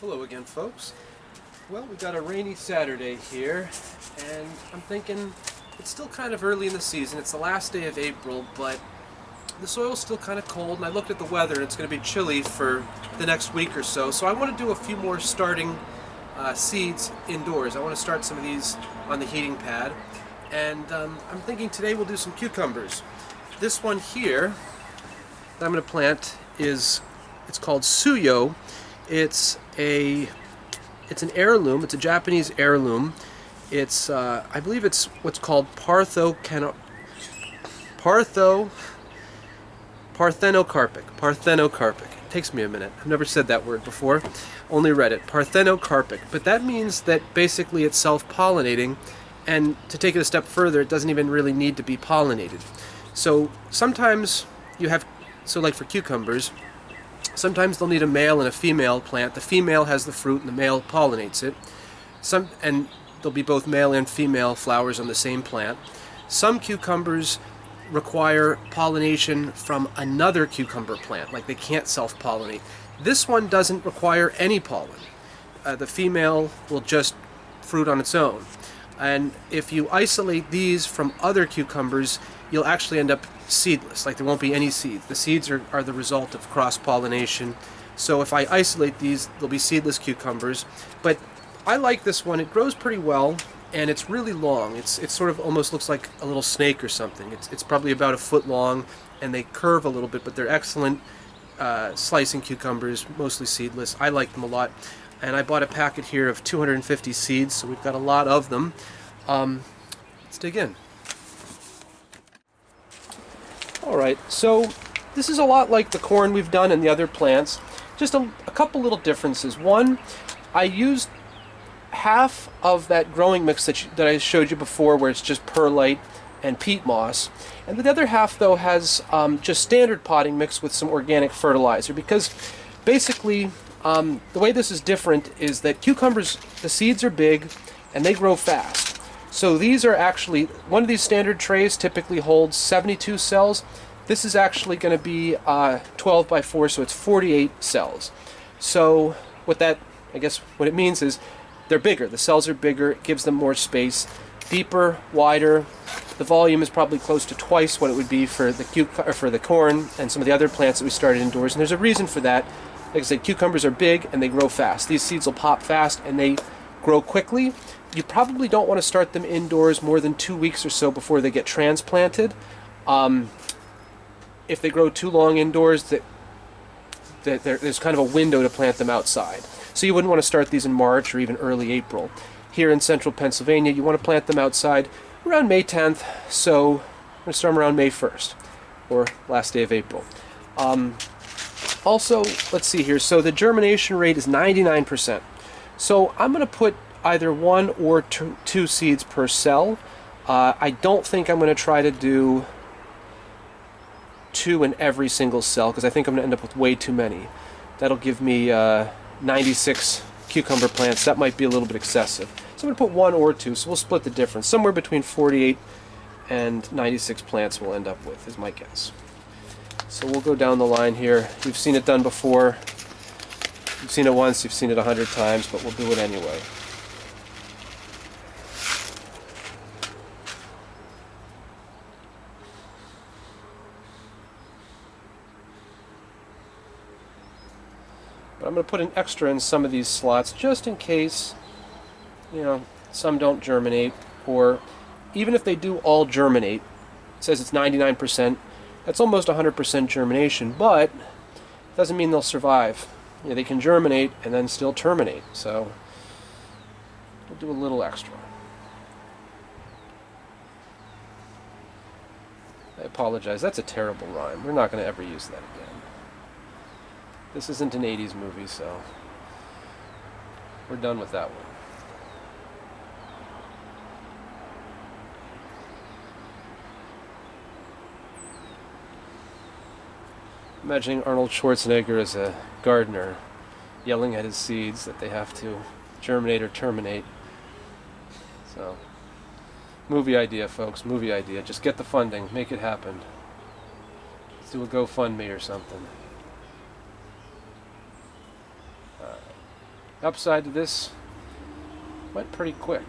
Hello again, folks. Well, we got a rainy Saturday here, and I'm thinking it's still kind of early in the season. It's the last day of April, but the soil's still kind of cold, and I looked at the weather, and it's going to be chilly for the next week or so. So I want to do a few more starting seeds indoors. I want to start some of these on the heating pad, and I'm thinking today we'll do some cucumbers. This one here that I'm going to plant it's called Suyo. It's an heirloom. It's a Japanese heirloom. It's I believe it's what's called parthenocarpic. It takes me a minute. I've never said that word before. Only read it. Parthenocarpic. But that means that basically it's self-pollinating, and to take it a step further, it doesn't even really need to be pollinated. So sometimes you have, like for cucumbers, sometimes they'll need a male and a female plant. The female has the fruit and the male pollinates it. And there'll be both male and female flowers on the same plant. Some cucumbers require pollination from another cucumber plant, like they can't self-pollinate. This one doesn't require any pollen. The female will just fruit on its own. And if you isolate these from other cucumbers, you'll actually end up seedless, like there won't be any seeds. The seeds are the result of cross-pollination. So if I isolate these, they'll be seedless cucumbers. But I like this one. It grows pretty well, and it's really long. It sort of almost looks like a little snake or something. It's probably about a foot long, and they curve a little bit, but they're excellent slicing cucumbers, mostly seedless. I like them a lot. And I bought a packet here of 250 seeds, so we've got a lot of them. Let's dig in. Alright, so this is a lot like the corn we've done and the other plants. Just a couple little differences. One, I used half of that growing mix that I showed you before, where it's just perlite and peat moss. And the other half, though, has just standard potting mixed with some organic fertilizer, because basically the way this is different is that cucumbers, the seeds are big and they grow fast. So these are actually, one of these standard trays typically holds 72 cells. This is actually going to be 12 by 4, so it's 48 cells. So what it means is they're bigger. The cells are bigger. It gives them more space, deeper, wider. The volume is probably close to twice what it would be for the corn and some of the other plants that we started indoors. And there's a reason for that. Like I said, cucumbers are big and they grow fast. These seeds will pop fast and they grow quickly. You probably don't want to start them indoors more than 2 weeks or so before they get transplanted. If they grow too long indoors, there's kind of a window to plant them outside. So you wouldn't want to start these in March or even early April. Here in central Pennsylvania, you want to plant them outside around May 10th, so I'm going to start them around May 1st, or last day of April. Also, let's see here, so the germination rate is 99%. So I'm going to put either 1 or 2 seeds per cell. I don't think I'm going to try to do 2 in every single cell, because I think I'm going to end up with way too many. That'll give me 96 cucumber plants. That might be a little bit excessive. So I'm going to put 1 or 2, so we'll split the difference. Somewhere between 48 and 96 plants we'll end up with, is my guess. So we'll go down the line here. You've seen it done before. You've seen it once, you've seen it 100 times, but we'll do it anyway. But I'm going to put an extra in some of these slots just in case, some don't germinate, or even if they do all germinate. It says it's 99%. That's almost 100% germination, but it doesn't mean they'll survive. They can germinate and then still terminate, so we'll do a little extra. I apologize, that's a terrible rhyme. We're not going to ever use that again. This isn't an 80s movie, so we're done with that one. Imagining Arnold Schwarzenegger as a gardener yelling at his seeds that they have to germinate or terminate. So, movie idea, folks, movie idea. Just get the funding, make it happen. Let's do a GoFundMe or something. upside to this went pretty quick.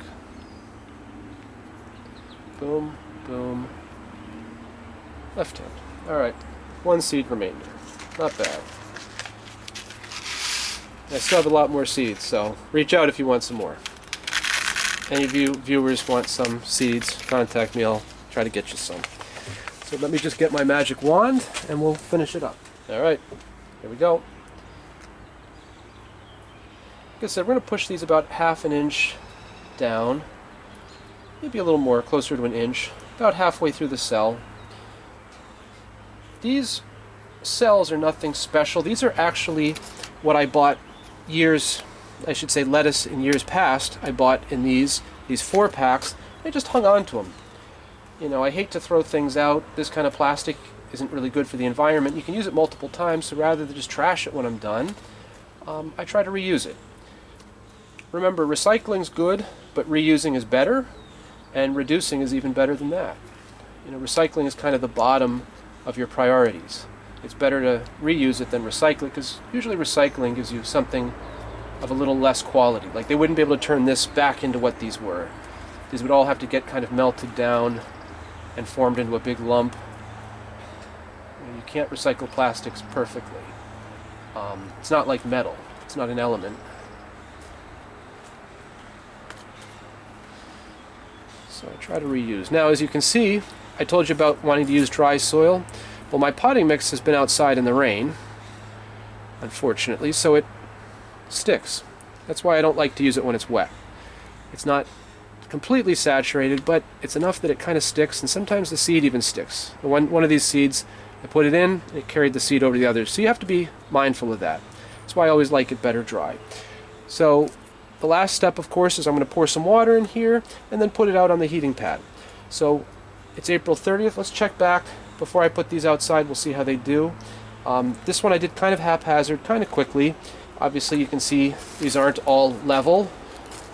Boom, boom. Left hand. Alright, 1 seed remainder. Not bad. I still have a lot more seeds, so reach out if you want some more. Any of you viewers want some seeds, contact me, I'll try to get you some. So let me just get my magic wand and we'll finish it up. Alright, here we go. Like I said, we're going to push these about ½ an inch down. Maybe a little more, closer to an inch. About halfway through the cell. These cells are nothing special. These are actually what I bought lettuce in years past. I bought in these 4 packs. I just hung on to them. You know, I hate to throw things out. This kind of plastic isn't really good for the environment. You can use it multiple times, so rather than just trash it when I'm done, I try to reuse it. Remember, recycling's good, but reusing is better, and reducing is even better than that. You know, recycling is kind of the bottom of your priorities. It's better to reuse it than recycle it, because usually recycling gives you something of a little less quality. Like, they wouldn't be able to turn this back into what these were. These would all have to get kind of melted down and formed into a big lump. You can't recycle plastics perfectly. It's not like metal. It's not an element. So I try to reuse. Now, as you can see, I told you about wanting to use dry soil. Well, my potting mix has been outside in the rain, unfortunately, so it sticks. That's why I don't like to use it when it's wet. It's not completely saturated, but it's enough that it kind of sticks, and sometimes the seed even sticks. One of these seeds, I put it in, and it carried the seed over to the others. So you have to be mindful of that. That's why I always like it better dry. So the last step, of course, is I'm going to pour some water in here and then put it out on the heating pad. So it's April 30th. Let's check back before I put these outside. We'll see how they do. This one I did kind of haphazard, kind of quickly. Obviously you can see these aren't all level,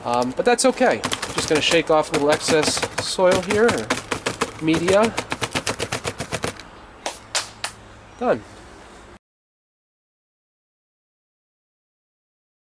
but that's okay. I'm just going to shake off a little excess soil here, or media. Done.